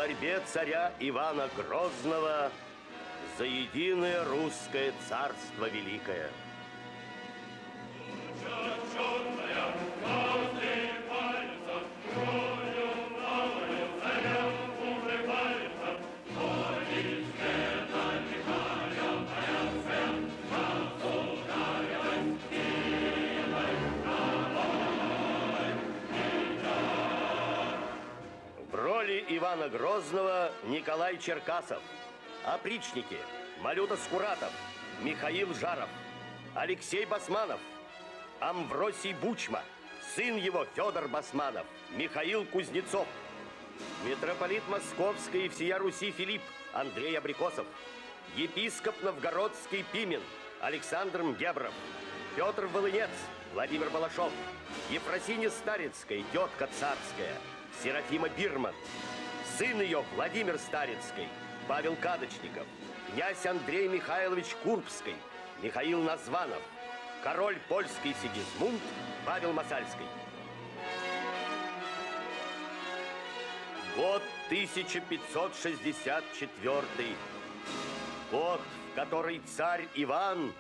борьбе царя Ивана Грозного за единое русское царство великое. В роли Ивана Грозного Николай Черкасов. Опричники: Малюта Скуратов, Михаил Жаров, Алексей Басманов, Амвросий Бучма, сын его Федор Басманов, Михаил Кузнецов, митрополит Московской и всея Руси Филипп Андрей Абрикосов, епископ Новгородский Пимен Александр Мгебров, Петр Волынец Владимир Балашов, Ефросинья Старицкая, тетка царская Серафима Бирман, сын ее Владимир Старицкий Павел Кадочников, князь Андрей Михайлович Курбский, Михаил Названов, король польский Сигизмунд Павел Масальский. Год 1564. Год, в который царь Иван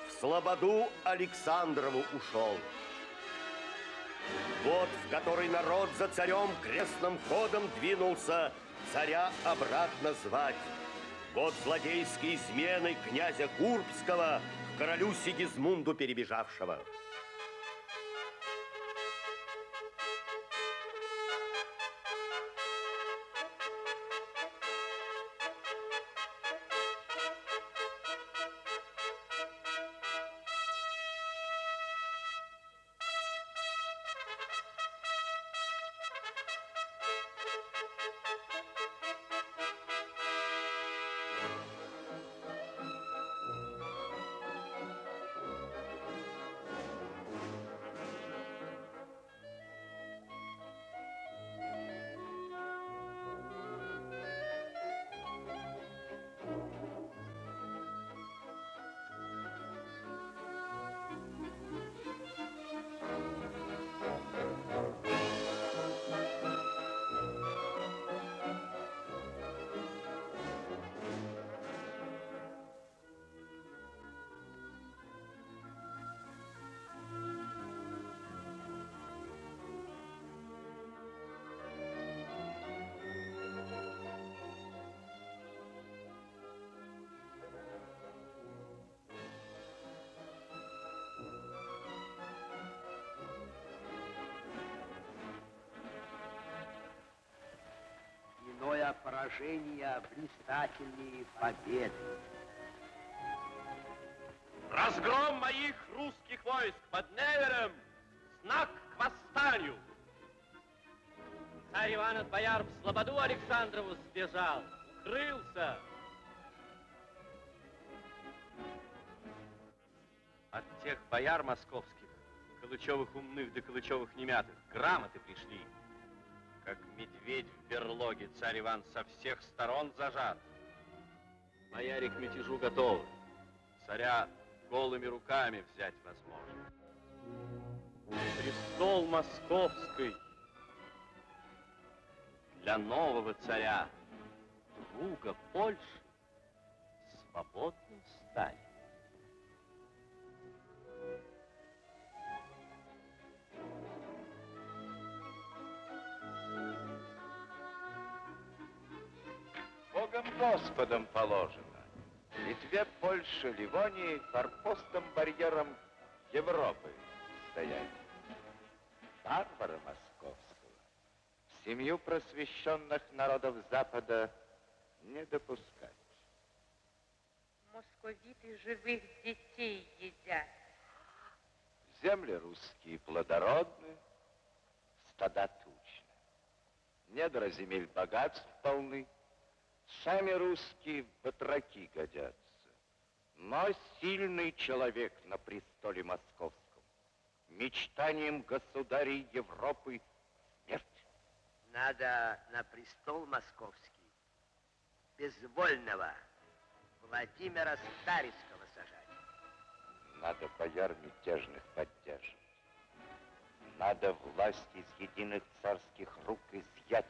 в слободу Александрову ушел. Год, в который народ за царем крестным ходом двинулся царя обратно звать. Год злодейской измены князя Курбского к королю Сигизмунду перебежавшего. Иное поражение блистательнее победы. Разгром моих русских войск под Невером — знак к восстанию. Царь Иван от бояр в слободу Александрову сбежал, укрылся. От тех бояр московских, Калычевых умных да Калычевых немятых, грамоты пришли. Как медведь в берлоге, царь Иван со всех сторон зажат. Бояре к мятежу готовы. Царя голыми руками взять возможно. Престол московский для нового царя, друга Польши, свободным станет. Богом Господом положено. Литве, Польше, Ливонии форпостом, барьером Европы стоять. Варвара московского в семью просвещенных народов Запада не допускать. Московиты живых детей едят. Земли русские плодородны, стада тучны. Недра земель богатств полны. Сами русские в батраки годятся. Но сильный человек на престоле московском, мечтанием государей Европы смерть. Надо на престол московский безвольного Владимира Старицкого сажать. Надо бояр мятежных поддерживать. Надо власть из единых царских рук изъять.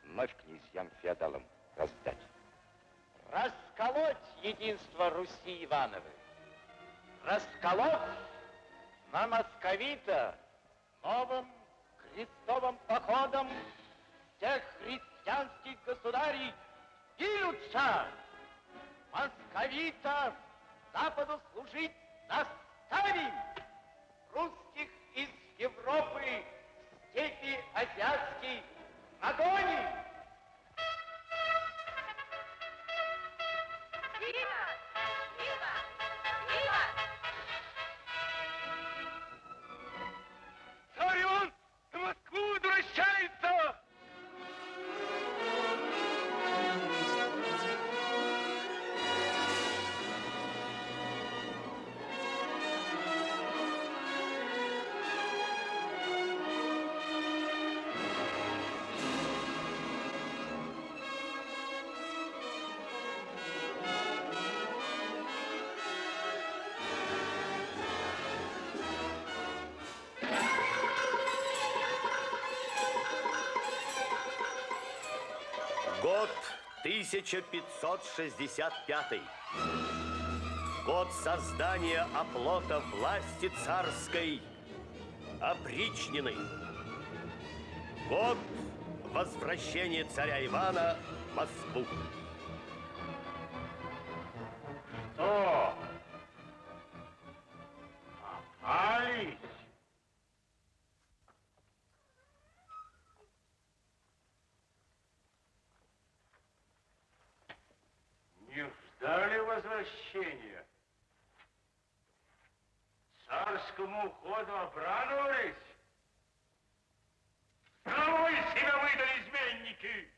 вновь князьям-феодалам раздать. Расколоть единство Руси Ивановой, расколоть на московита новым крестовым походом всех христианских государей двинутся. Московита Западу служить заставим. Русских из Европы в степи азиатской огонь. Виva! Виva! Виva! Царь Иван на Москву возвращается! Год 1565. Год создания оплота власти царской опричнины. Год возвращения царя Ивана в Москву. Что? Попались? Не ждали возвращения? Царскому уходу обрадовались? Кого из себя выдали изменники?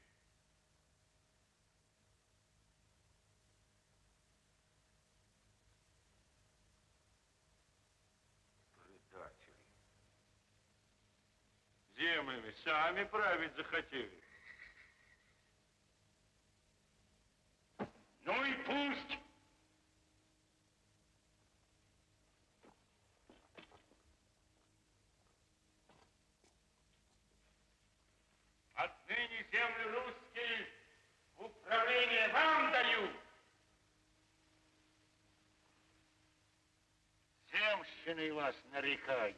Предатели. Землями сами править захотели. Ну и пусть. Отныне земли русские в управление вам даю. Земщиной вас нарекаю.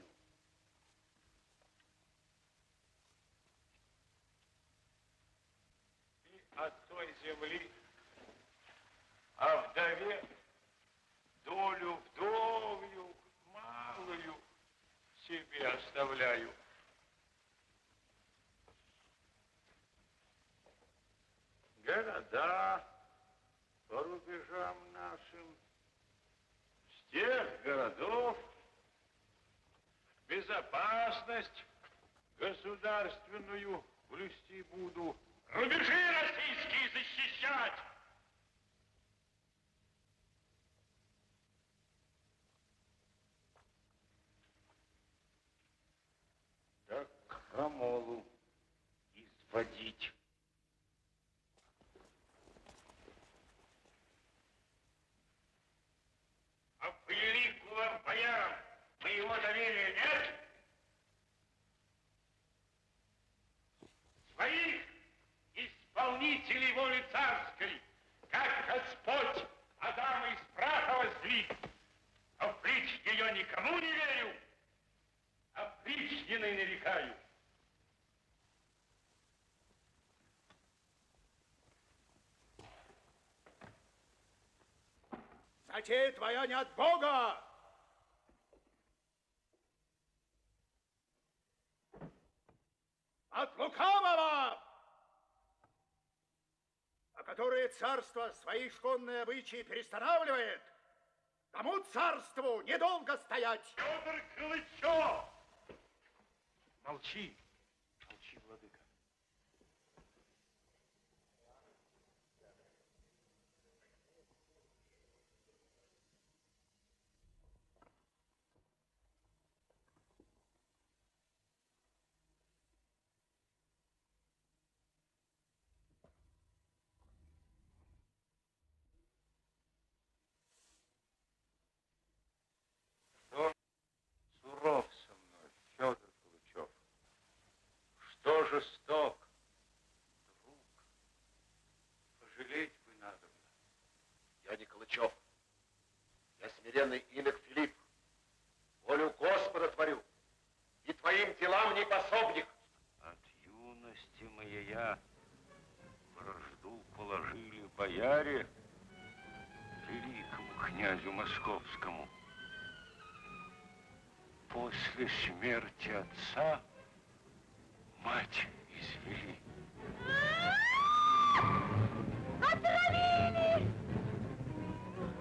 И от той земли, а вдове долю вдовью малую себе оставляю. Города по рубежам нашим, с тех городов безопасность государственную блюсти буду. Рубежи российские защищать! Так Хамолу изводить. А по великого боярам моего доверия нет? Своих исполнителей воли царской, как Господь Адама из праха воздвиг, а впредь ее никому не верю, опричниной нарекаю. Затея твоя не от Бога. От лукавого, а которое царство свои шконные обычаи перестанавливает, тому царству недолго стоять. Федор Калычев! Молчи, молчи, владыка. Суров со мной, Федор Калычев. почтенный инок Филипп, волю Господа творю, и твоим делам не пособник. От юности моя вражду положили бояре великому князю московскому. После смерти отца мать извели. Отравили!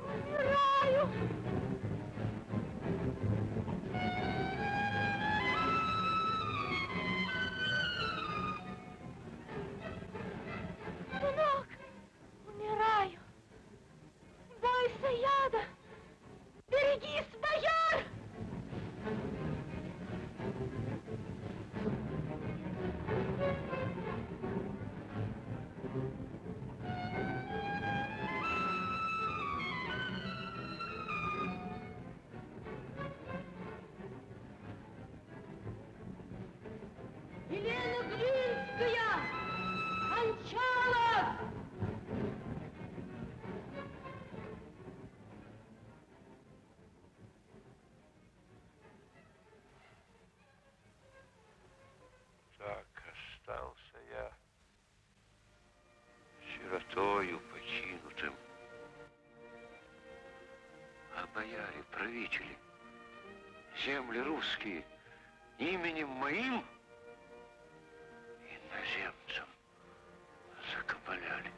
Умираю! Сынок, умираю! Бойся яда! Берегись, бояр! Елена Глинская кончалась! Так остался я сиротою покинутым. А бояре, правители, земли русские именем моим иноземцам закабаляли.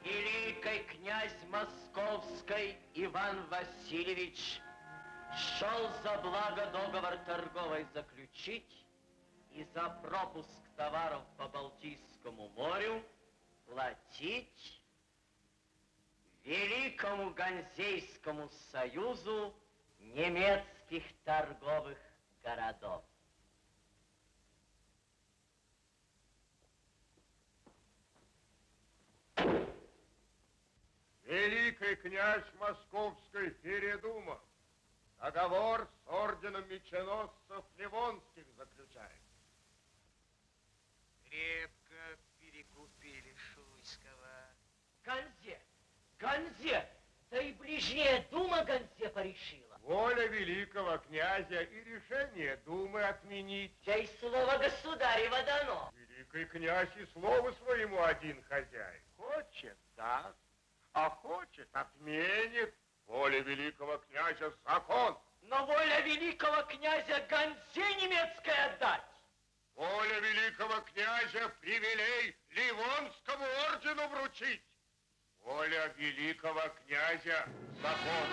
Великий князь Московский Иван Васильевич шел за благо договор торговый заключить и за пропуск товаров по Балтийскому морю платить Великому Ганзейскому союзу немецких торговых городов. Великий князь Московский передумал. Договор с орденом меченосцев Ливонских заключает. Крепко перекупили Шуйского. Ганзе, да и ближняя дума Ганзе порешила. Воля великого князя и решение думы отменить. Чай слово государева дано. Великий князь и слову своему один хозяин. Хочет даст, а хочет отменит. Воля великого князя закон. Но воля великого князя Ганзе немецкой отдать. Воля великого князя привилей Ливонскому ордену вручить. Воля великого князя закон.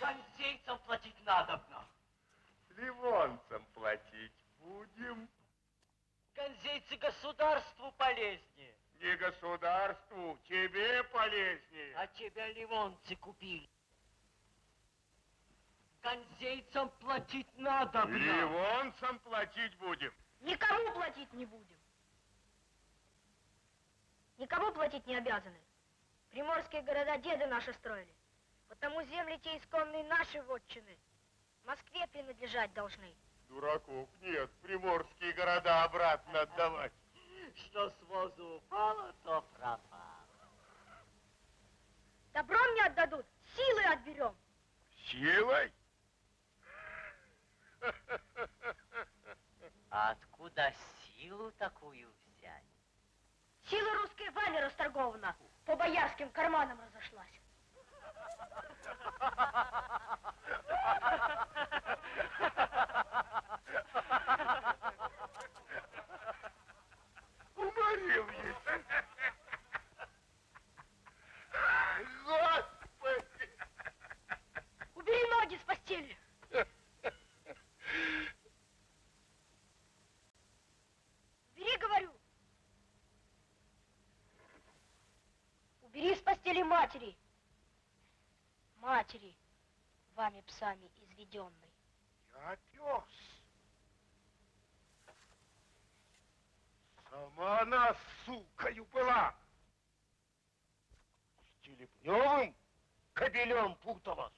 Ганзейцам платить надобно. Ливонцам платить будем. Ганзейцы государству полезнее. Не государству, тебе полезнее. А тебя ливонцы купили. Ганзейцам платить надобно. Ливонцам платить будем. Никому платить не будем. Никому платить не обязаны. Приморские города деды наши строили. Потому земли те исконные наши вотчины. Москве принадлежать должны. Дураков нет, приморские города обратно отдавать. Что с возу упало, то пропало. Добром не отдадут, силой отберем. Силой? А откуда силу такую взять? Сила русская вами расторгована, по боярским карманам разошлась. Уморил есть. Господи! Убери ноги с постели. Убери, говорю. Убери с постели матери. Матери, вами псами изведенной. Я пес. Сама она, сукою, была. С Телепневым кобелем путалась.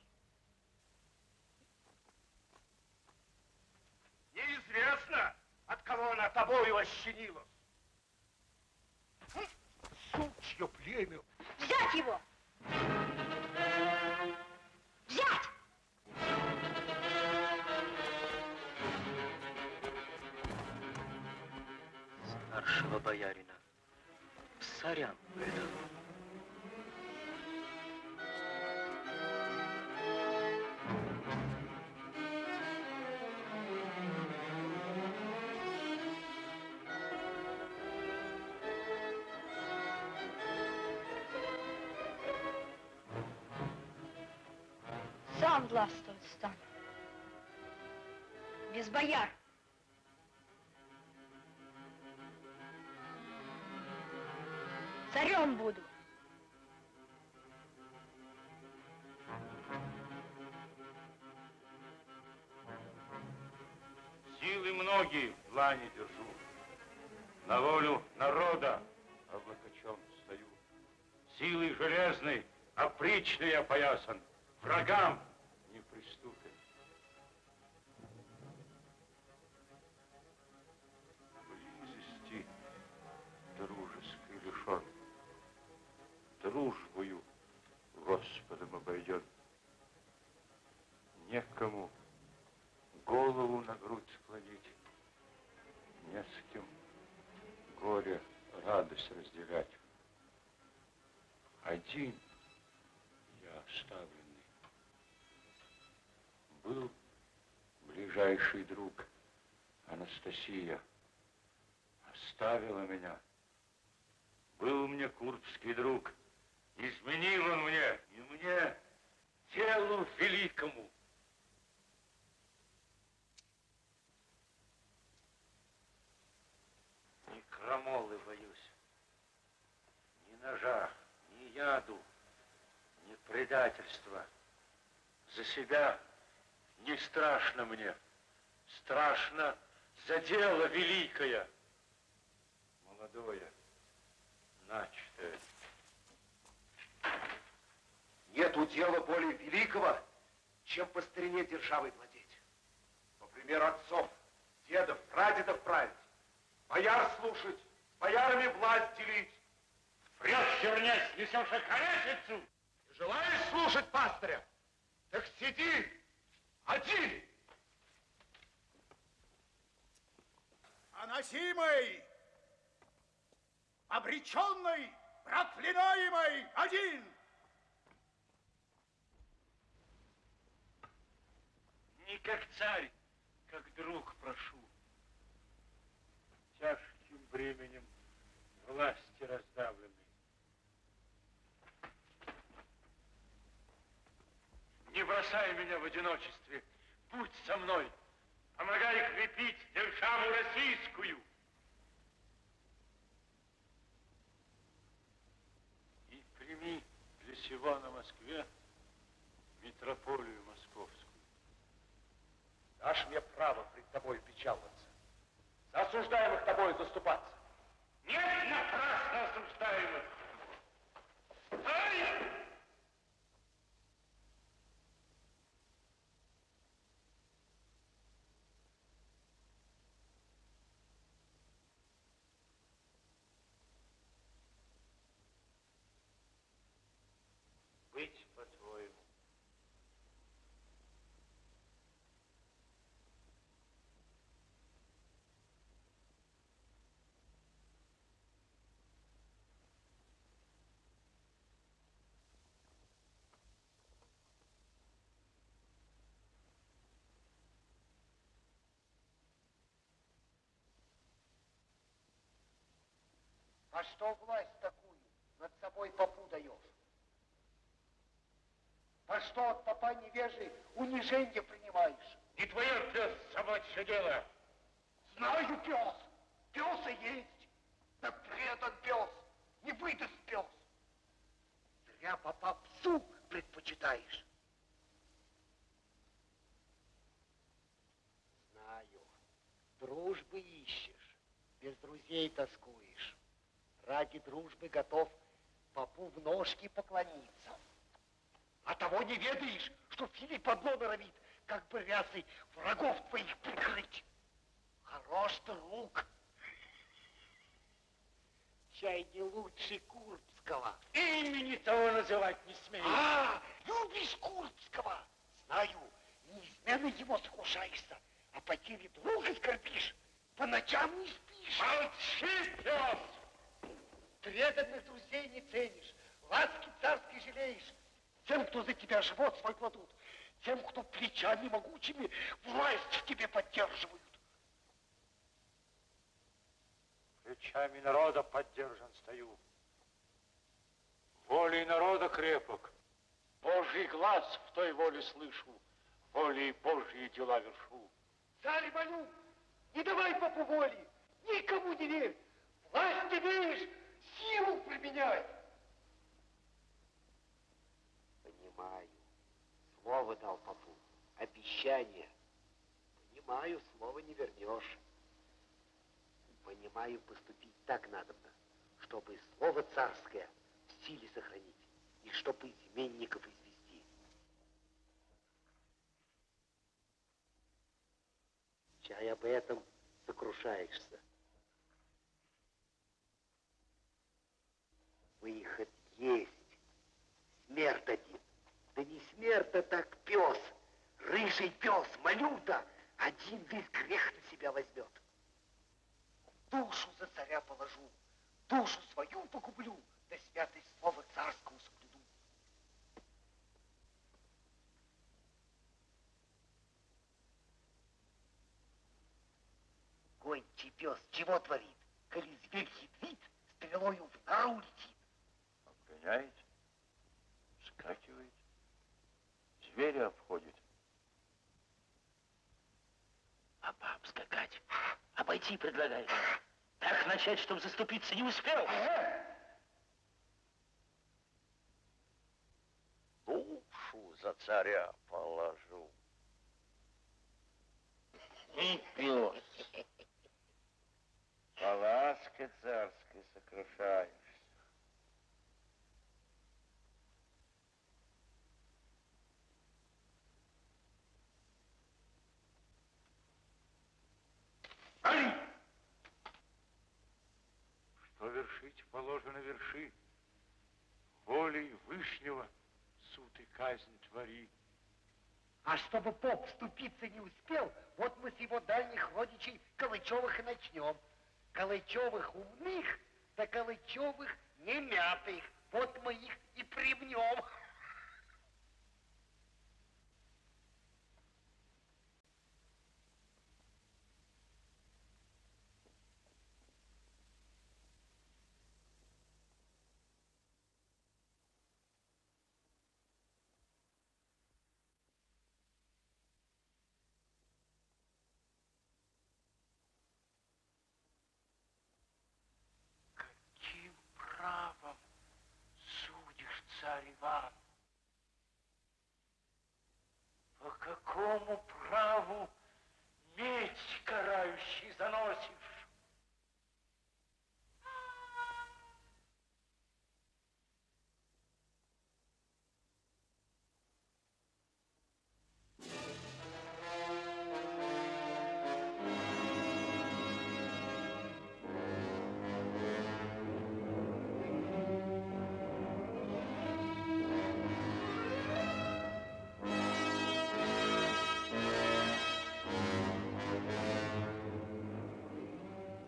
Неизвестно, от кого она тобою ощенилась. Сучье племя. Взять его! Взять! Старшего боярина царям выдал. Сам властвовать стану. Без бояр. Царем буду. Силы многие в длани держу. На волю народа облокочен стою. Силой железной опричный опоясан. Врагам неприступен. Близости дружеской лишен. Дружбою Господом обойден. Некому голову на грудь склонить, не с кем горе, радость разделять. Один я оставленный. Был ближайший друг Анастасия, оставила меня. Был мне курбский друг, изменил он мне, и мне, делу великому. Ни крамолы боюсь, ни ножа, ни яду, ни предательства. За себя не страшно мне, страшно за дело великое, молодое, начатое. Нету дела более великого, чем по старине державой владеть. По примеру отцов, дедов, прадедов править, бояр слушать, боярами власть делить. Врешь, чернясь, несешь околесицу. Ты желаешь слушать пастыря? Так сиди один. Поносимый, обреченный, проклинаемый один. Не как царь, как друг прошу. Тяжким бременем власти раздавленный. Не бросай меня в одиночестве, будь со мной, помогай крепить державу российскую. И прими для сего на Москве митрополию московскую. Дашь мне право пред тобой печаловаться, за осуждаемых тобой заступаться. Нет напрасно осуждаемых. Ай! Быть по-твоему. А что власть такую над собой попу даешь? А что от попа невежи унижение принимаешь? Не твое, пес, собачье дело. Знаю, пес. Пес и есть. Да предан пес. Не выдаст пес. Зря попа псу предпочитаешь. Знаю. Дружбы ищешь. Без друзей тоскуешь. Ради дружбы готов попу в ножки поклониться. А того не ведаешь, что Филипп одно норовит, как бы рясой врагов твоих прикрыть. Хорош друг. Чай не лучше Курбского. Имени того называть не смею. А, любишь Курбского? Знаю, неизменно его сокрушаешься, а потери друга скорбишь. По ночам не спишь. Молчи, пес! Преданных друзей не ценишь, ласки царской жалеешь. Тем, кто за тебя живот свой кладут, тем, кто плечами могучими власть в тебе поддерживают. Плечами народа поддержан стою. Волей народа крепок. Божий глаз в той воле слышу, волей Божьи дела вершу. Царь молю, не давай попу воли, никому не верь. Власть имеешь, силу применяй. Понимаю, слово дал попу, обещание. Понимаю, слова не вернешь. Понимаю, поступить так надобно, чтобы слово царское в силе сохранить и чтобы изменников извести. Чай об этом сокрушаешься. Выход есть. Смерть один. Да не смерть, а так пес. Рыжий пес, малюта, один весь грех на себя возьмет. Душу за царя положу, душу свою погублю, да святое слово царского соблюду. Гончий пес чего творит? Коли зверь хитрит, стрелою в нору летит. Обгоняет, скакивает, зверя обходит. А баб скакать, обойти предлагает. Так начать, чтобы заступиться не успел. Душу за царя положу. И пес. По ласке царской сокрушаешься. Али! Что вершить положено верши. Волей Вышнего суд и казнь твори. А чтобы поп вступиться не успел, вот мы с его дальних родичей Калычевых и начнем. Калычевых умных, да Калычевых немятых. Вот мы их и примнем. Каким правом судишь, царь Иван? По какому праву меч карающий заносишь?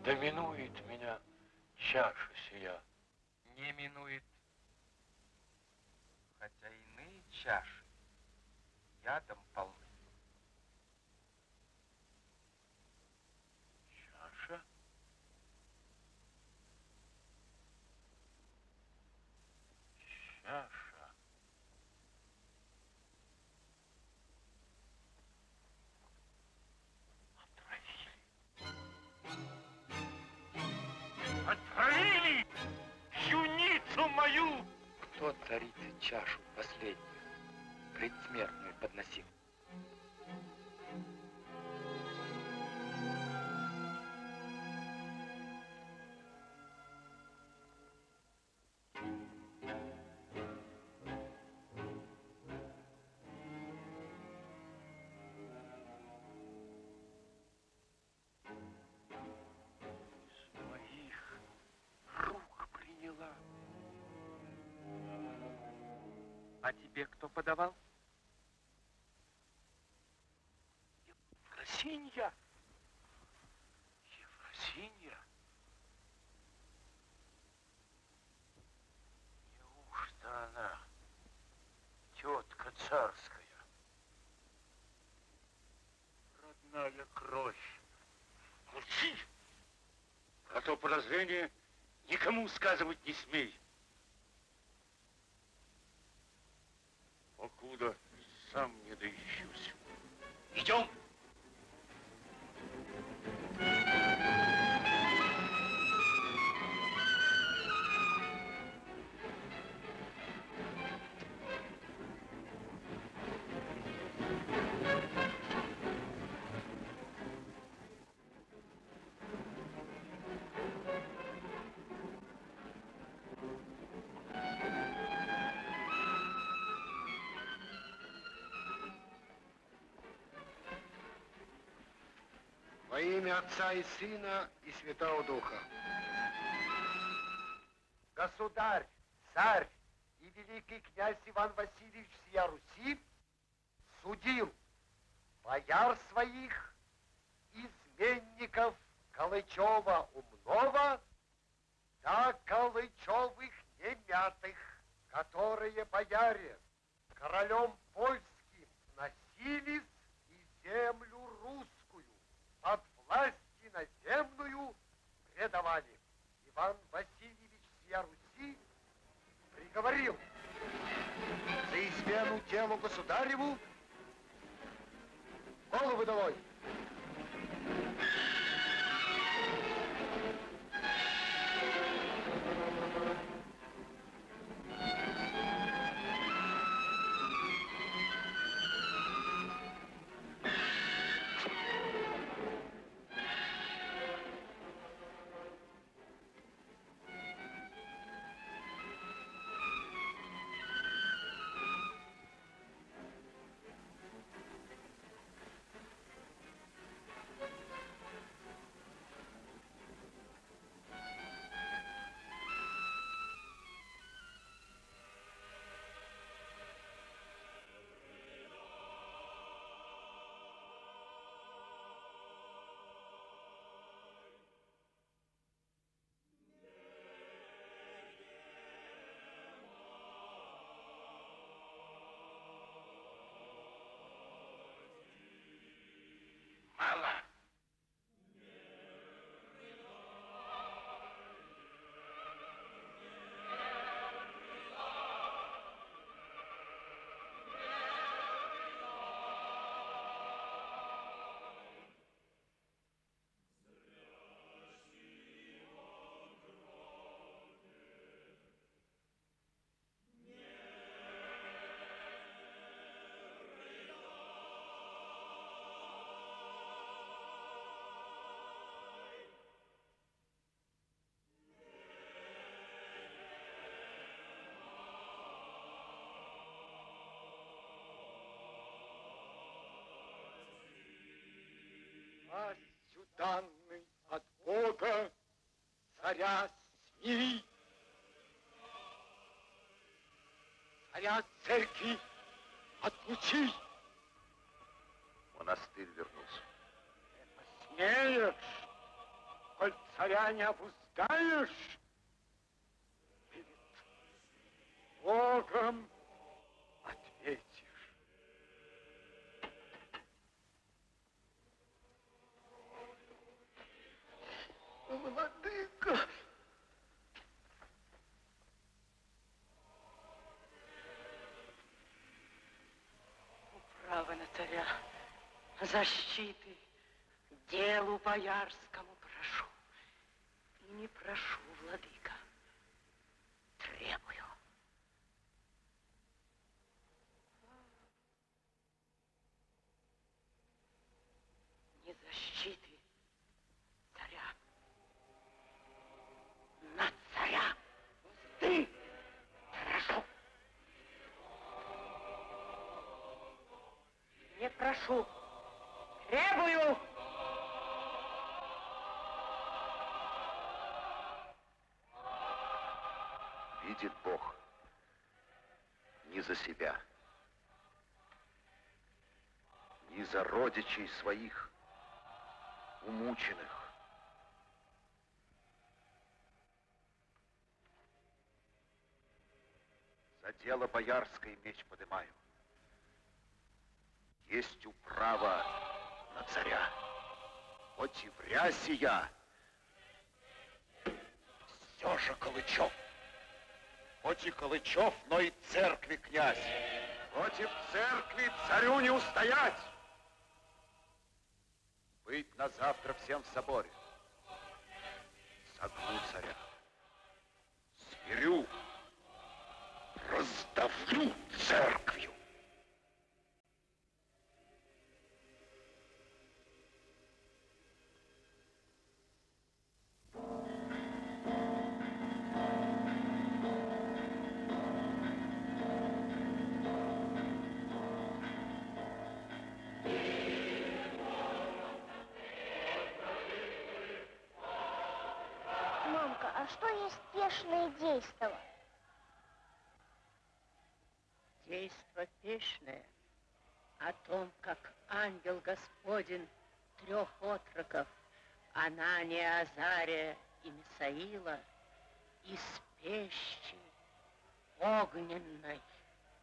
Да минует меня чаша сия. Не минует, хотя иные чаши ядом полны. Чаша? чаша. Отравили юницу мою! Кто царице чашу последнюю, предсмертную подносил? А тебе кто подавал? Ефросинья? Ефросинья? Неужто она тетка царская? Родная кровь. Молчи! А то подозрение никому сказывать не смей. Покуда сам не доищусь. Идем! Во имя Отца и Сына и Святого Духа. Государь, царь и великий князь Иван Васильевич всея Руси судил бояр своих, изменников Калычева умного, да Калычевых немятых, которые бояре королем польским носились и землю русскую под власть иноземную предавали. Иван Васильевич всея Руси приговорил за измену телу государеву головы долой. Мало. Властью данной от Бога царя смири, царя церкви отлучи. Монастырь вернулся. Смеешь, коль царя не опускаешь, перед Богом ответишь. Владыка! защиты делу боярскому прошу. И не прошу, владыка, требую. Не защиты царя, на царя ты прошу. Не прошу, требую. Видит Бог не за себя, не за родичей своих, умученных. За дело боярское меч подымаю. Есть управа на царя. Хоть и в рясе я, все же Калычев. Хоть и Калычев, но и церкви князь. Хоть и в церкви царю не устоять. Быть на завтра всем в соборе. Согну царя. Смирю. Раздавлю церковью. Мамка, а что есть пешное действо? Действо пешное о том, как ангел Господень трех отроков, Анания, Азария и Мисаила, из пещи огненной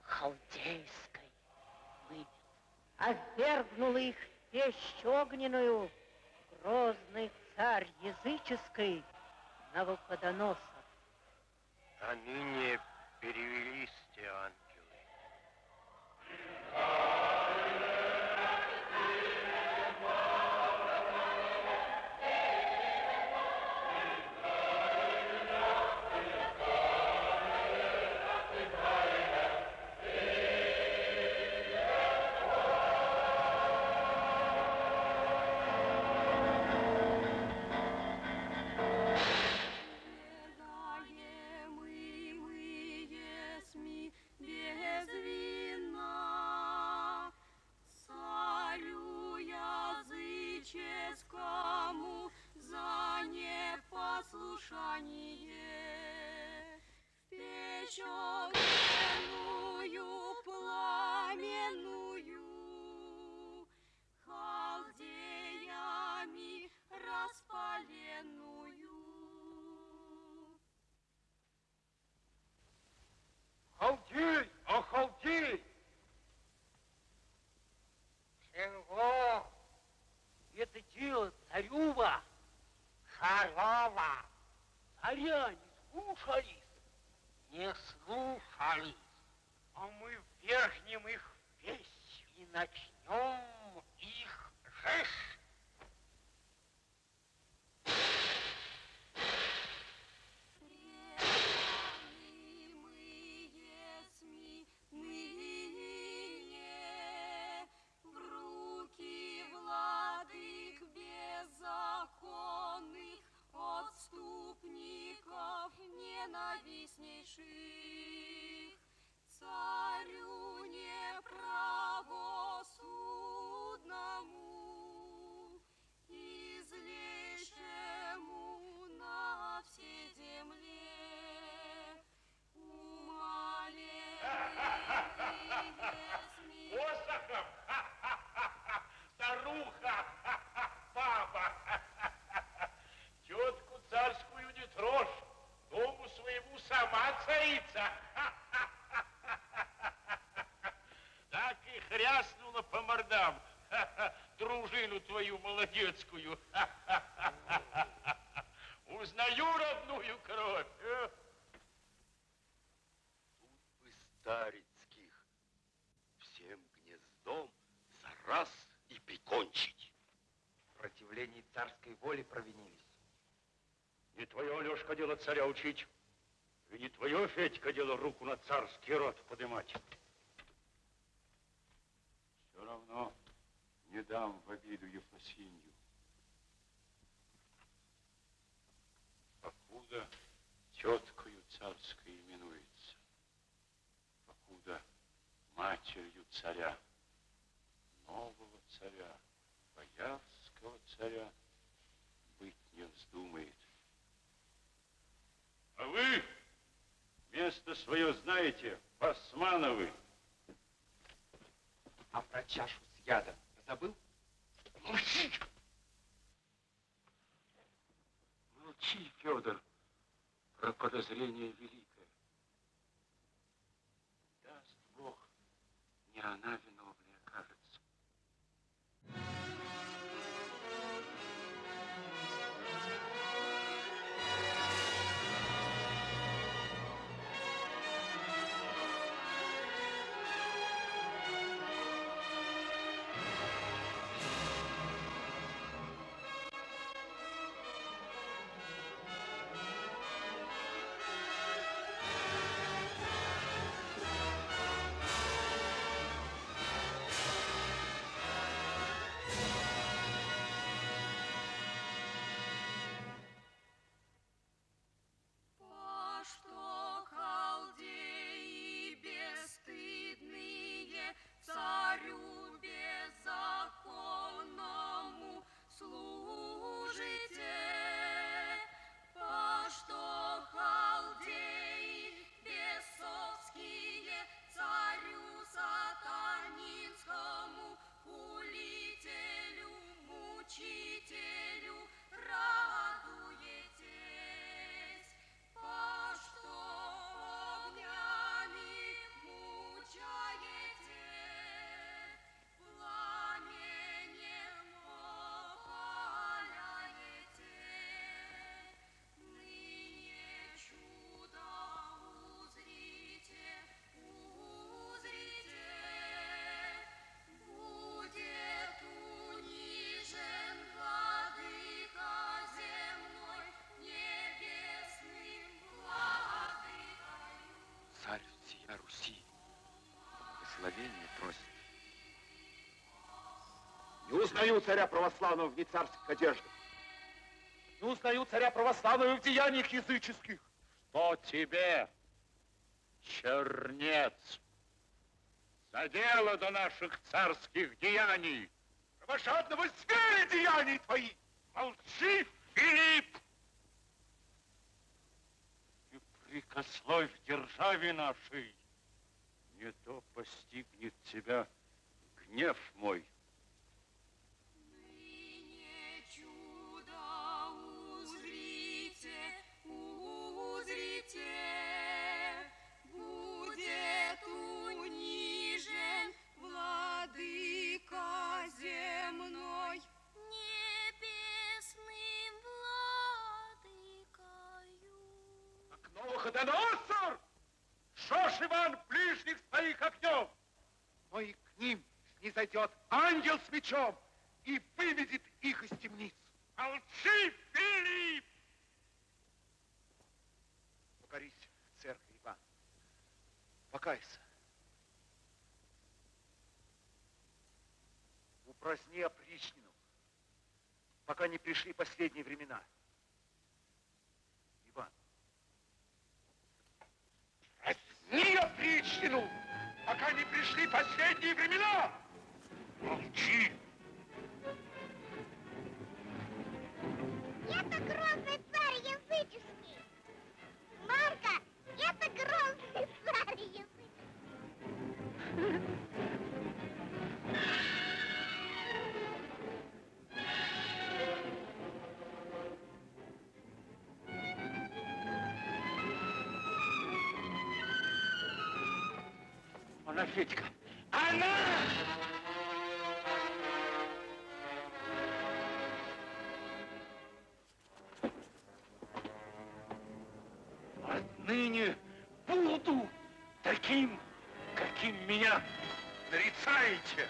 халдейской вывел. А ввергнул их в пещь огненную грозный царь языческий Навуходоносор. А ныне перевелись те ангелы. Халдей! Халдей! Чего? Это дело царева, царева. Царя не слушались? Не слушались. А мы ввергнем их в печь и начнем их жечь. Ненавистнейших, царю неправосудному и злейшему на всей земле умоление СМИ. Посохом, старуха, баба, тетку царскую не трожь. Дому своему сама царица. Так и хряснула по мордам дружину твою молодецкую. Узнаю родную кровь. Тут бы старецких всем гнездом за раз и прикончить. осуществлении царской воли провинились. Не твое, Алешка, дело царя учить. И не твое, Федька, дело руку на царский род поднимать. Все равно не дам в обиду Ефросинью. Покуда теткою царской именуется, покуда матерью царя, нового царя, боярского царя быть не вздумает. А вы место свое знаете, Басмановы. А про чашу с ядом забыл? Молчи! Молчи, Федор, про подозрение великое. Даст Бог, не она виновная окажется. По что халдеи бесстыдные царю беззаконному служите? По что халдеи бесовские царю сатанинскому хулителю, мучителю радуетесь? По что огнями мучаете, пламенем опаляете? Ныне чудо узрите, узрите, будет унижен владыка земной, небесным владыкою. Царь всея Руси благословение просит. Не узнаю царя православного в нецарских одеждах. Не узнаю царя православного в деяниях языческих. Что тебе, чернец, за дело до наших царских деяний? Кровожадного зверя деяний твоих! Молчи, Филипп! И прикословь державе нашей, не то постигнет тебя гнев мой. Ныне чудо узрите, узрите, будет унижен владыка земной, небесным владыкою. Как Новоходоносор, шош Иван ближних своих огнем, но и к ним снизойдет ангел с мечом и выведет их из темниц. Молчи, Филипп! Покорись, церковь, Иван. Покайся. Упраздни опричнину, пока не пришли последние времена. Иван. Упраздни опричнину, пока не пришли последние времена. Молчи! Это грозный царь языческий. Марка, это грозный царь языческий. Она, Федька! Она! Отныне буду таким, каким меня нарицаете.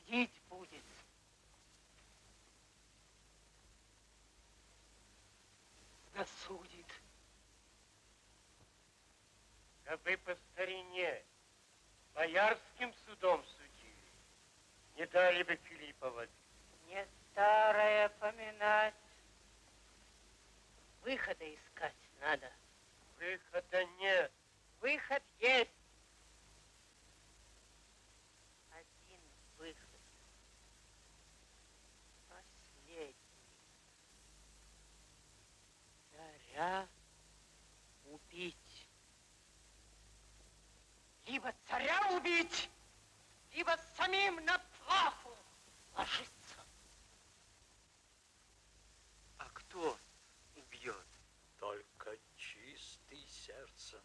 судить будет. Да судит. Да вы по старине боярским судом судили. Не дали бы Филиппа воды. Не старое поминать. Выхода искать надо. Выхода нет. Выход есть. Один выход. Последний. Царя убить. Либо царя убить, либо самим на плаху ложиться. А кто убьет? Только чистый сердцем,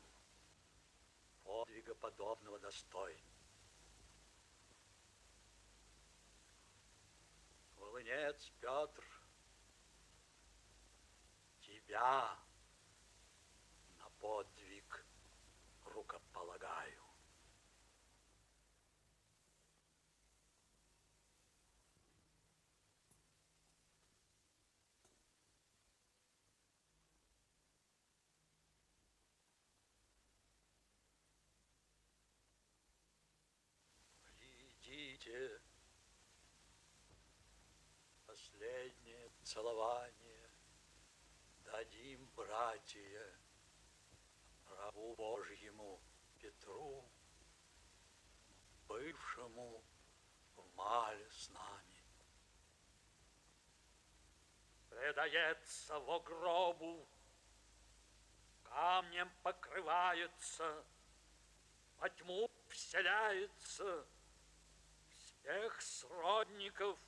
подвига подобного достоин. Волынец Петр, тебя на подвиг рукополагаю. Идите. Последнее целование дадим, братья, рабу Божьему Петру, бывшему в мале с нами. Предается во гробу, камнем покрывается, во тьму вселяется, всех сродников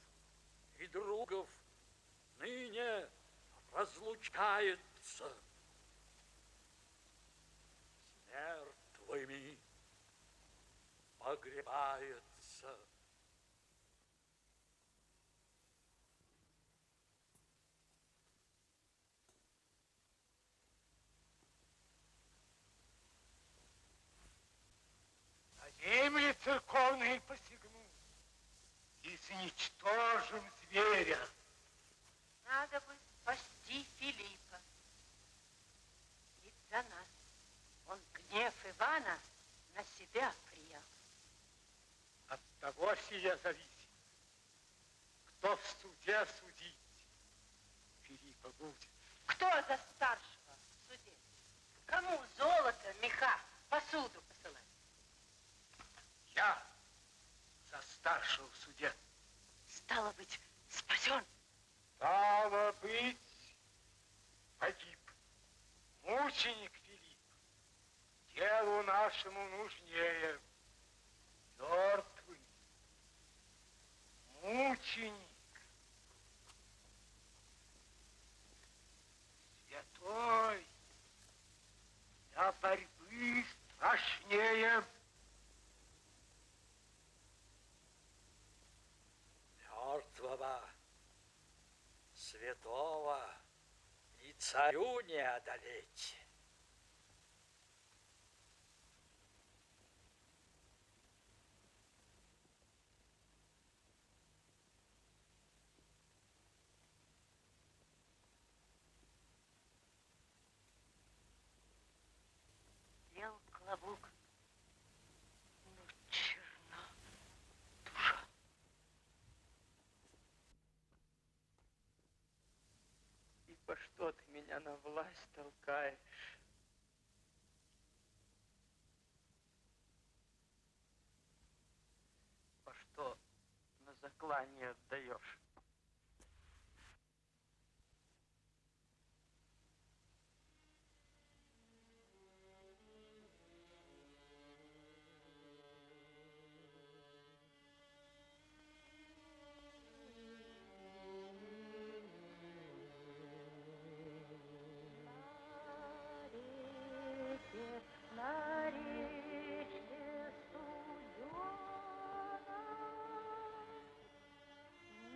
и другов ныне разлучается. С мертвыми погребается. На земли церковные посягну, изничтожим зверя. Надо бы спасти Филиппа. Ведь за нас он гнев Ивана на себя принял. От того сия зависит, кто в суде судить Филиппа будет. Кто за старшего в суде? Кому золото, меха, посуду посылать? Я за старшего в суде. Стало быть, спасен. Стало быть, погиб. Мученик Филипп. Делу нашему нужнее. Мертвый. Мученик. Святой. Для борьбы страшнее. Мертвого, святого и царю не одолеть. Дел клобук. Ну, черна душа. И по что ты меня на власть толкаешь? По что на заклание отдаешь?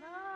На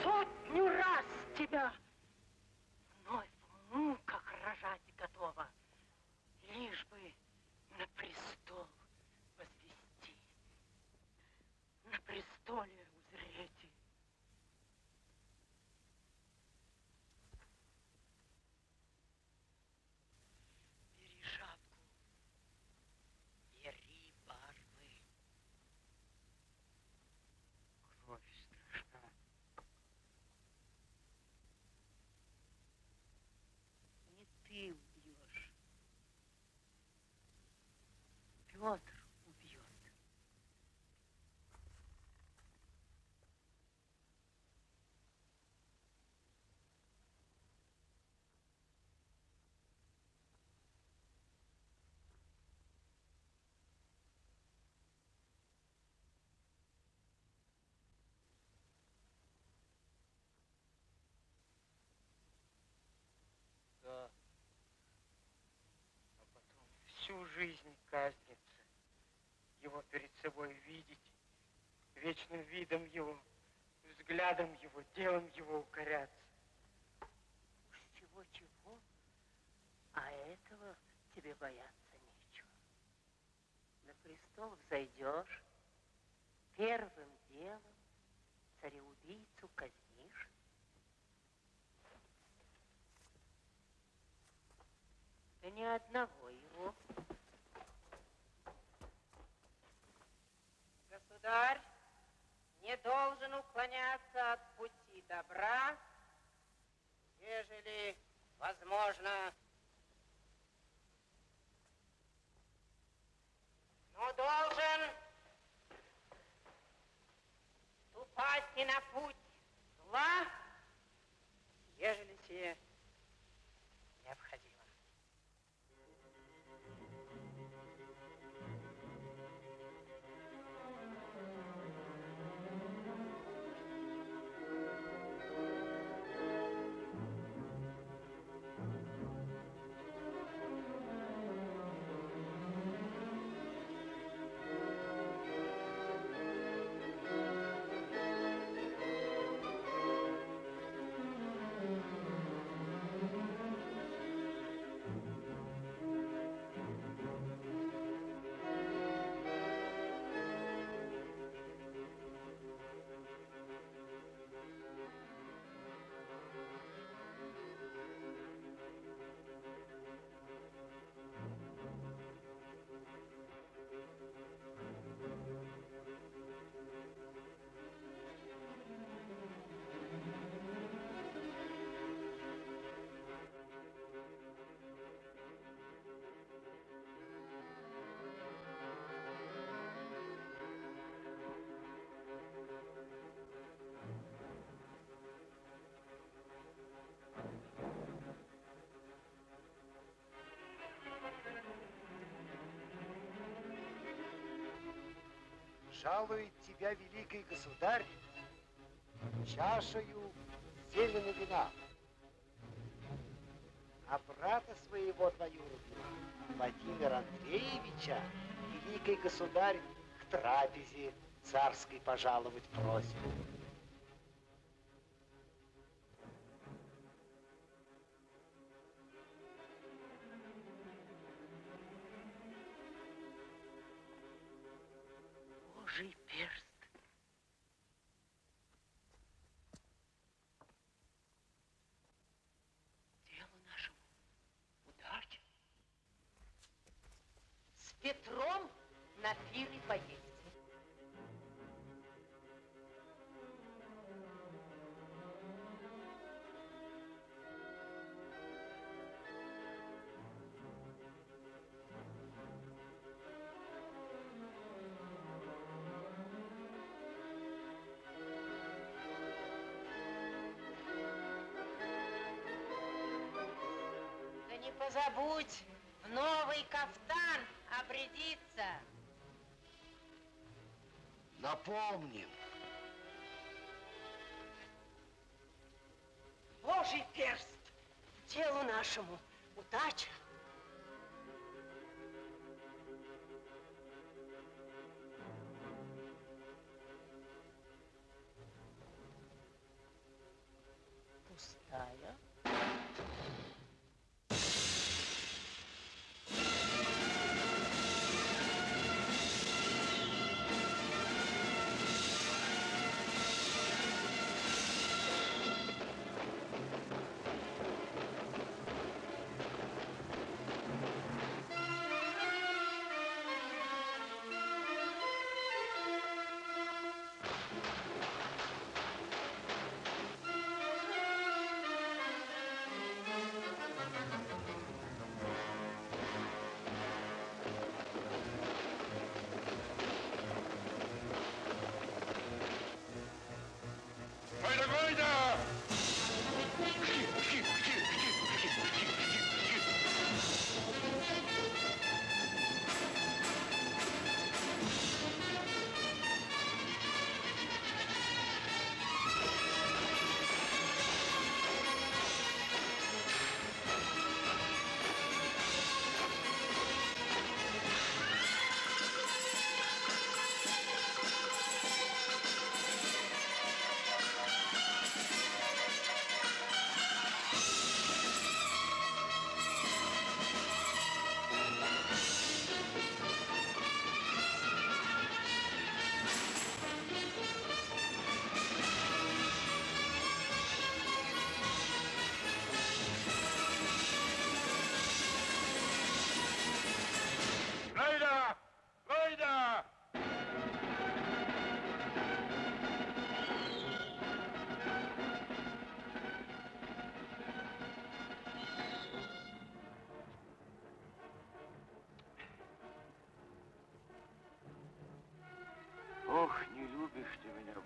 Сотню раз тебя вновь в муках рожать готова, лишь бы на престол возвести, на престоле узреть. Бери шапку, бери барвы. Кровь страшна. Не ты убьешь. Петр убьет. Да. А потом всю жизнь казнится. Его перед собой видеть, вечным видом его, взглядом его, делом его укоряться. Уж чего-чего, а этого тебе бояться нечего. На престол взойдешь, первым делом цареубийцу казнишь. Да ни одного его. Государь не должен уклоняться от пути добра, ежели возможно, но должен ступать и на путь зла, ежели сие необходимо. Жалует тебя великий государь чашею зелени вина. А брата своего двоюродного, Владимира Андреевича, великий государь к трапезе царской пожаловать просит. Божий перст. Делу нашему удача. С Петром на пире поесть. Не позабудь в новый кафтан обрядиться. Напомним. Божий перст, делу нашему удача.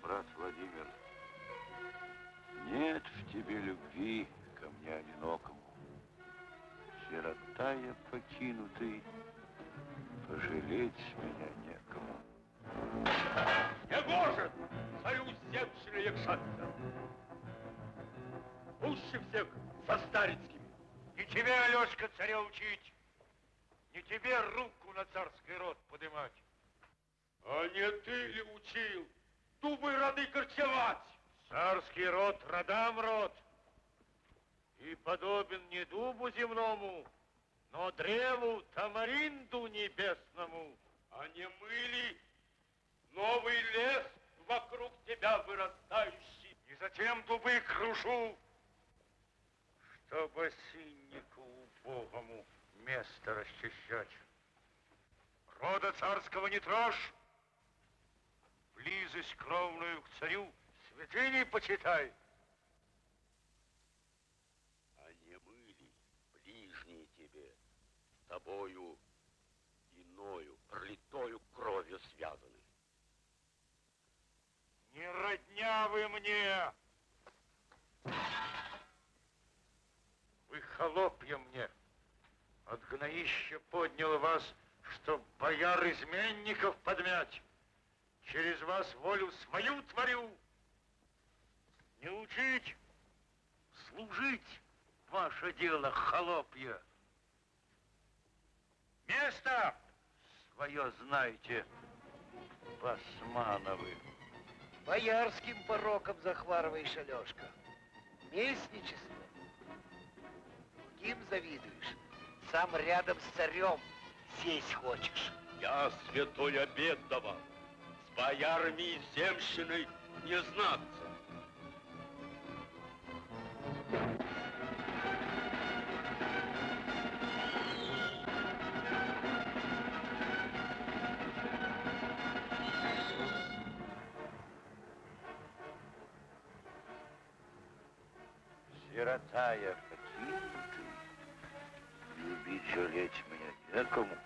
брат Владимир, нет в тебе любви ко мне одинокому. Сирота я покинутый, пожалеть меня некому. Не может царю земщины якшаться. Пуще всех со Старицкими. Не тебе, Алешка, царя учить, не тебе руку на царский род подымать. А не ты ли учил дубы роды корчевать? Царский род родам род. И подобен не дубу земному, но древу тамаринду небесному. А не мы ли новый лес вокруг тебя вырастающий? И затем дубы крушу, чтобы осиннику убогому место расчищать. Рода царского не трожь, близость кровную к царю святыней почитай. А не мы ли, ближние тебе, с тобою иною, пролитою кровью связаны? Не родня вы мне! Вы холопья мне! От гноища поднял вас, чтоб бояр-изменников подмять. Через вас волю свою творю. Не учить, служить ваше дело, холопья. Место свое знаете, Басмановы. Боярским пороком захварываешь, Алешка. Местничество. Другим завидуешь. Сам рядом с царем сесть хочешь. Я святой обет давал, с боярами и земщиной не знаться. Сирота я покинутый, любить, жалеть меня некому.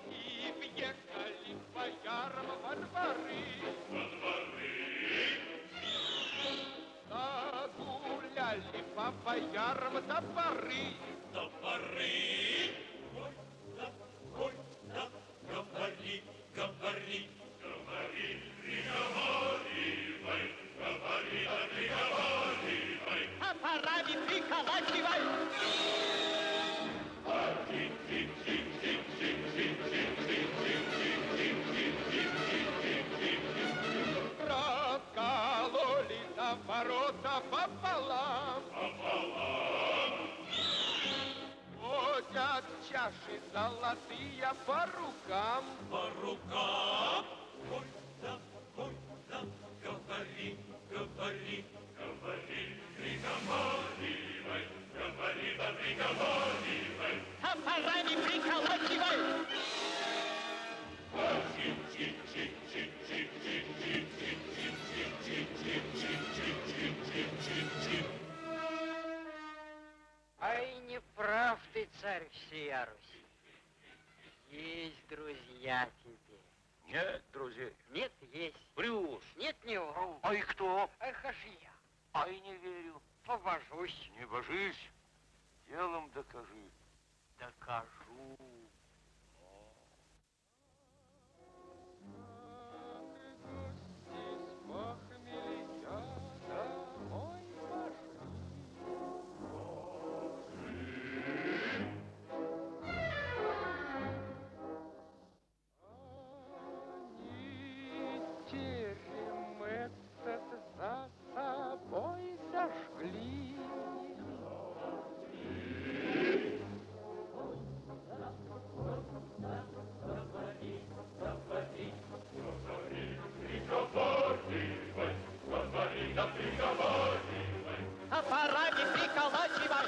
И въехали боярам во дворы. Загуляли по боярам до поры. До поры. Ой, да, говори, говори, говори, приговаривай, говори, да приговаривай. А пора ведь приколачивай. Раскололи за ворота пополам. Ходят чаши золотые по рукам. По рукам. Ой, да, говори, говори, говори, приговаривай, говори, да приговаривай. А пора не приколачивай. Ай, не прав ты, царь всея Руси. Есть друзья тебе. Нет, друзей. Нет, есть. Врешь. Нет, не вру. А и кто? Ах, аж я. Ай, не верю. Повожусь. Не божись, делом докажи. Докажу. Терем этот за собой зажгли. А пора не приколачивай.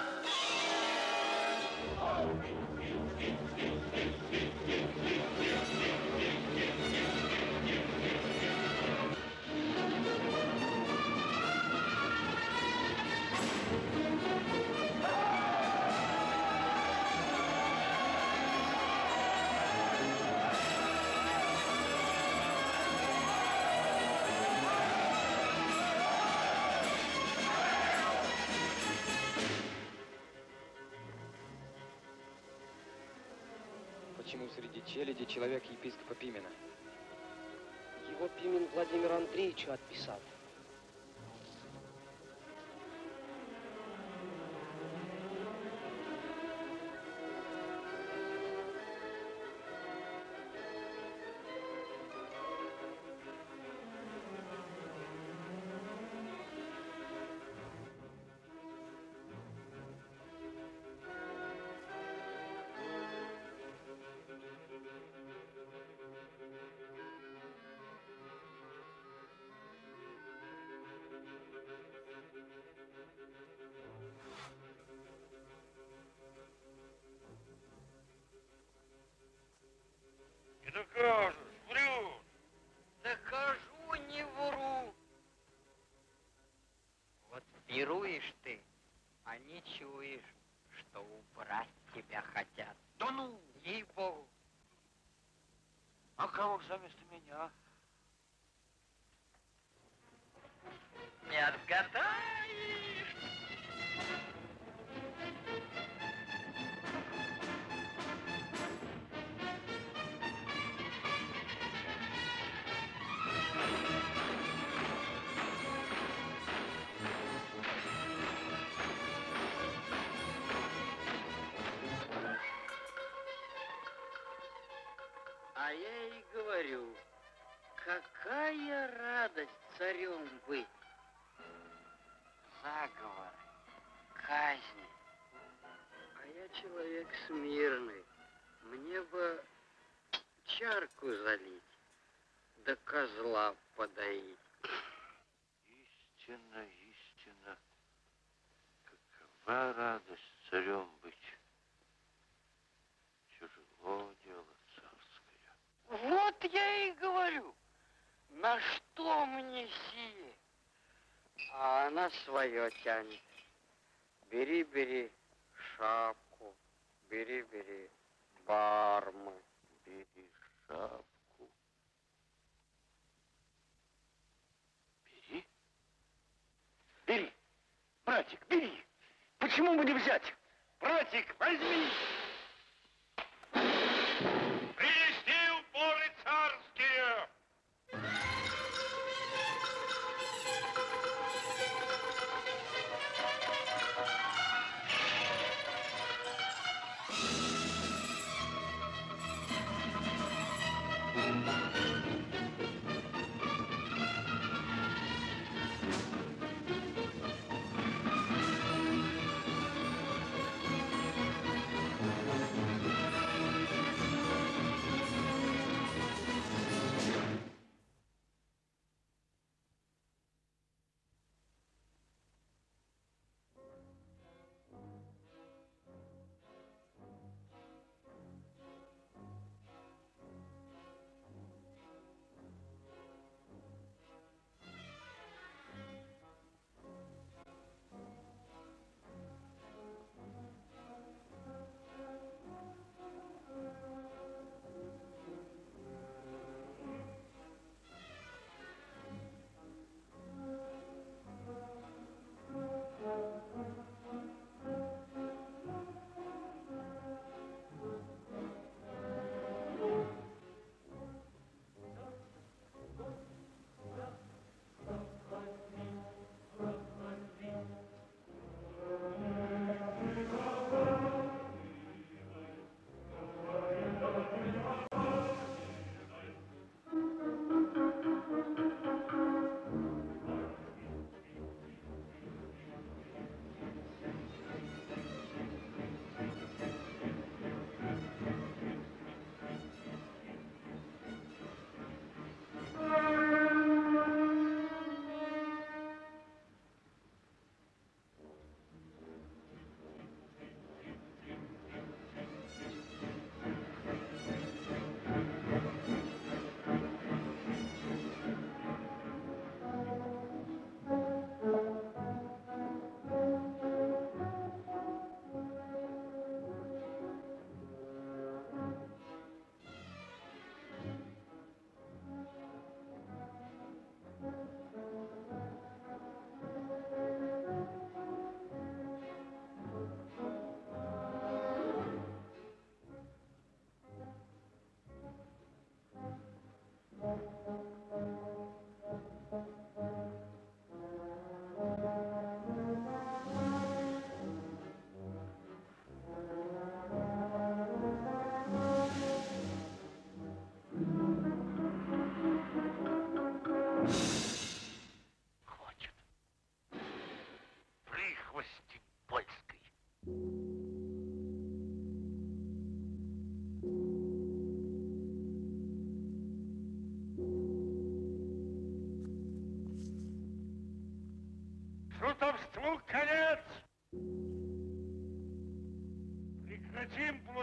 почему среди челяди человек епископа Пимена. Его Пимен Владимиру Андреевичу отписал. Не докажешь, врешь. Докажу, не вру. Вот пируешь ты, а не чуешь, что убрать тебя хотят. Да ну! Ей-богу. А кого заместо меня? Не отгадаешь. А я и говорю, какая радость царем быть. Заговоры, казни. А я человек смирный. Мне бы чарку залить, да козла подоить. Истинно, истинно, какова радость царем быть. Тяжело дело царское. Вот я и говорю, на что мне сие? А она свое тянет. Бери, бери шапку, бери, бери бармы. Бери шапку. Бери. Бери, братик, бери. Почему бы не взять? Братик, возьми. Принести уборы царские.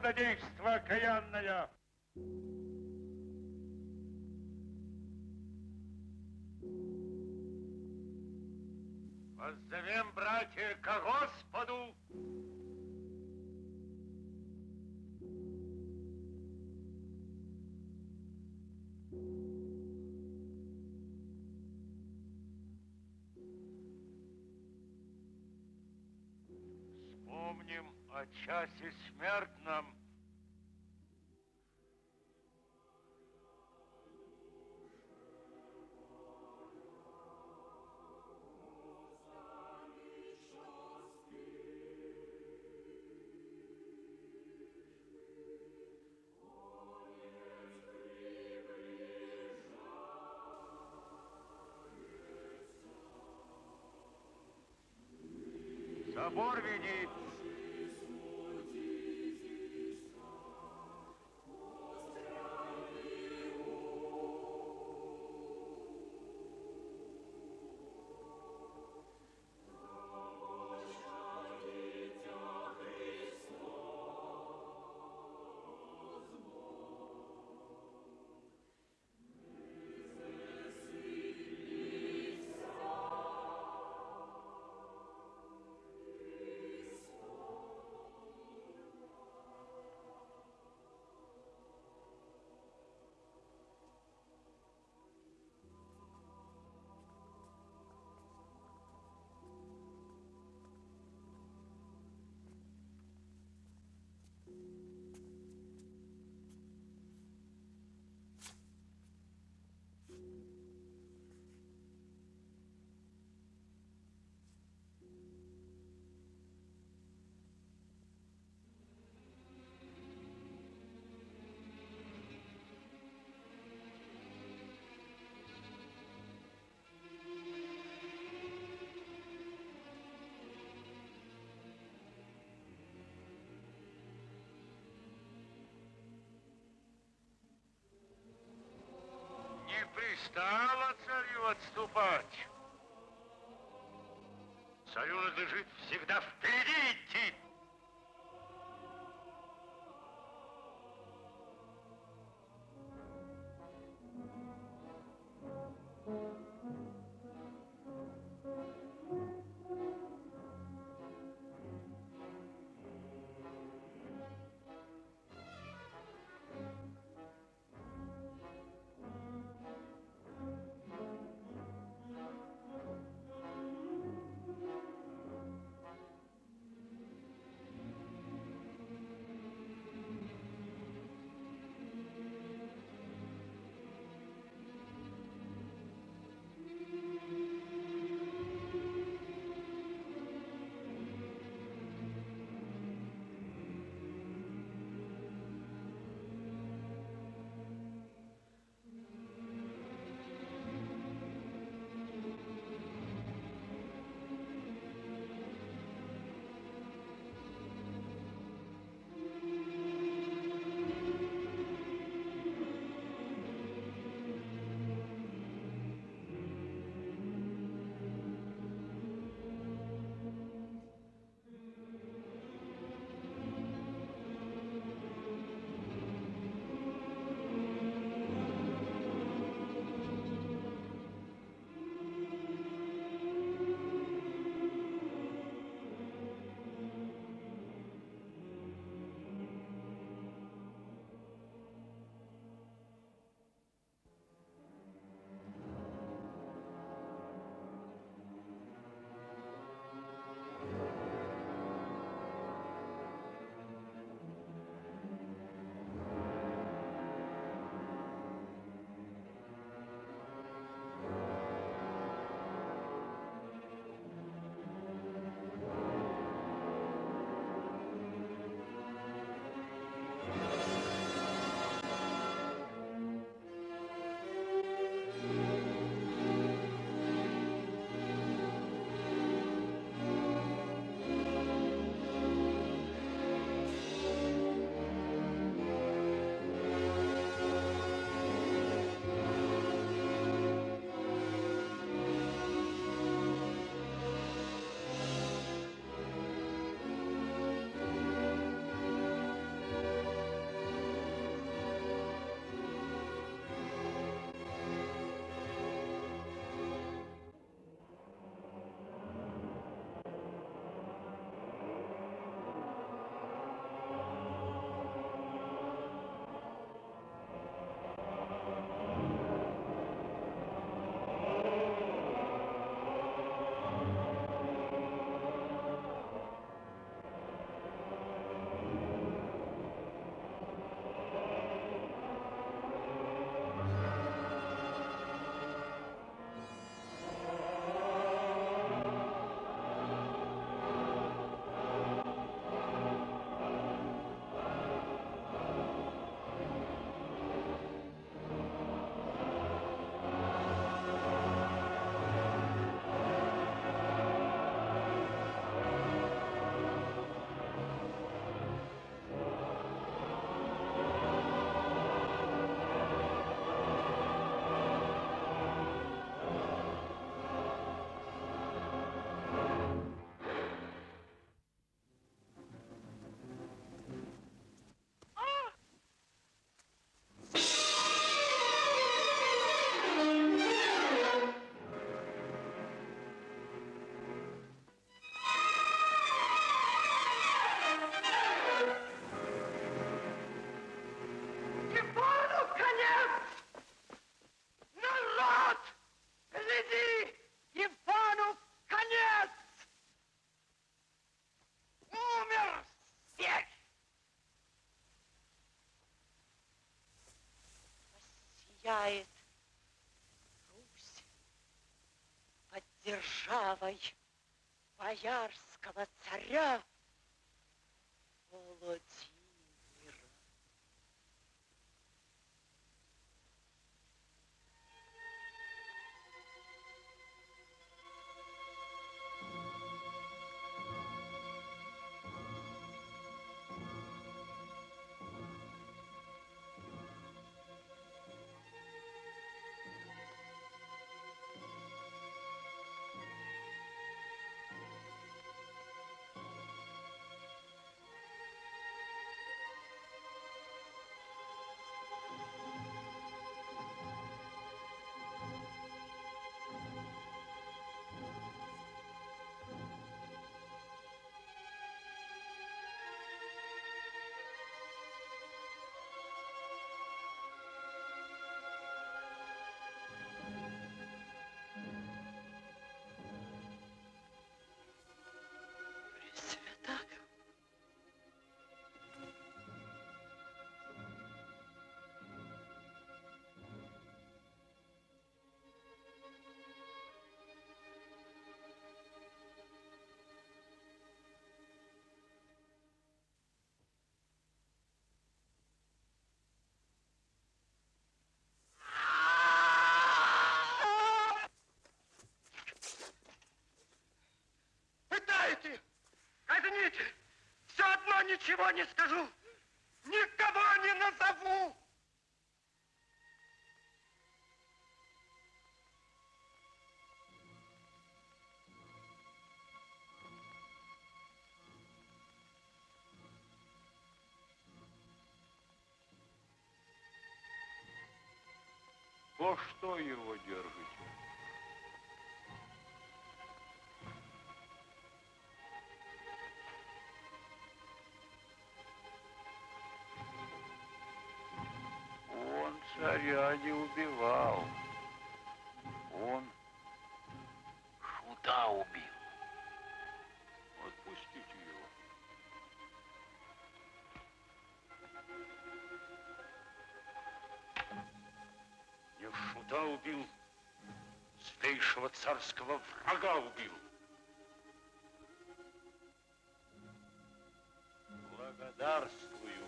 чудодейство окаянное. Воззовем, братья, ко Господу. Вспомним о часе смертном. Собор видит. Не пристало царю отступать. Царю надлежит всегда впереди идти. державой боярского царя Владимира. Пытайте, казните, все одно ничего не скажу, никого не назову. По что его держите? Он царя не убивал. Он шута убил. Отпустите его. Не шута убил, злейшего царского врага убил. Благодарствую.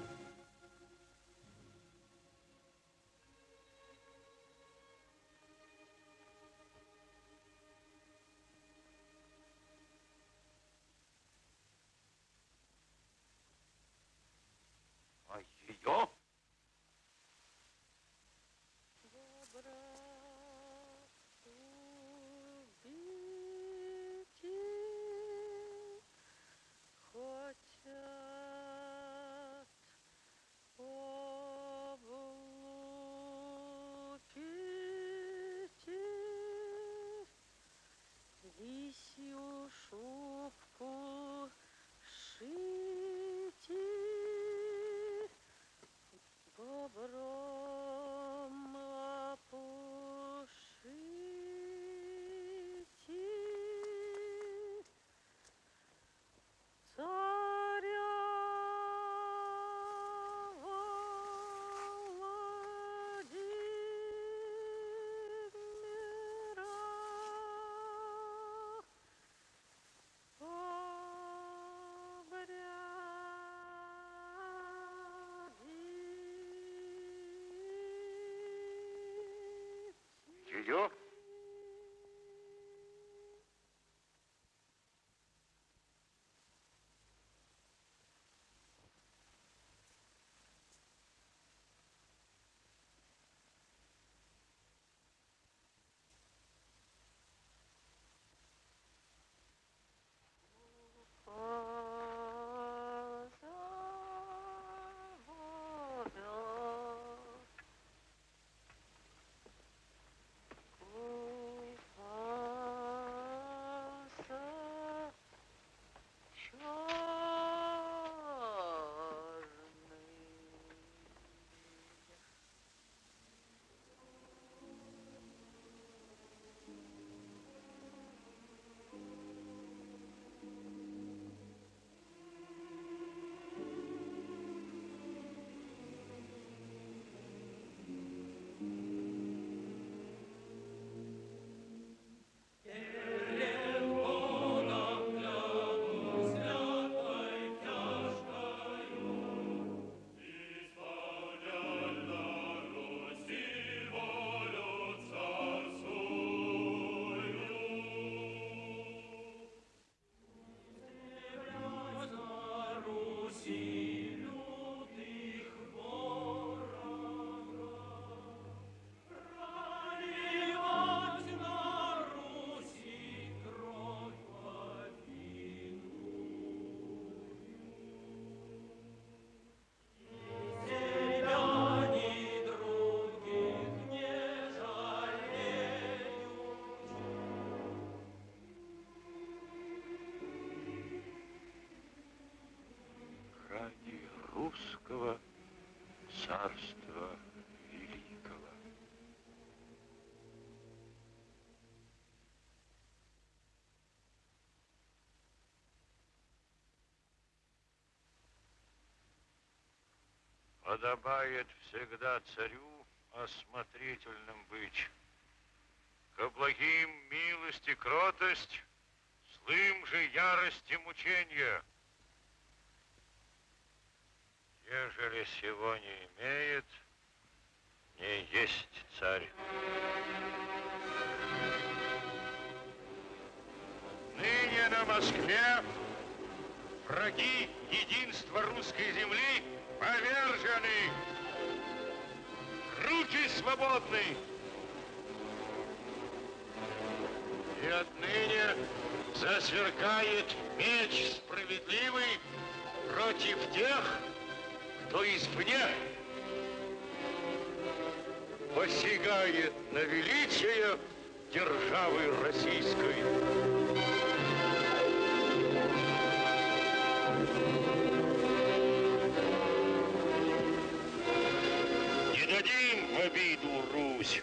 А ее? флаги русского царства великого. Подобает всегда царю осмотрительным быть, ко благим милость и кротость, злым же ярости мучения. Ежели сего не имеет, не есть царь. Ныне на Москве враги единства русской земли повержены. Руки свободны. И отныне засверкает меч справедливый против тех, кто извне посягает на величие державы российской. Не дадим в обиду Русь.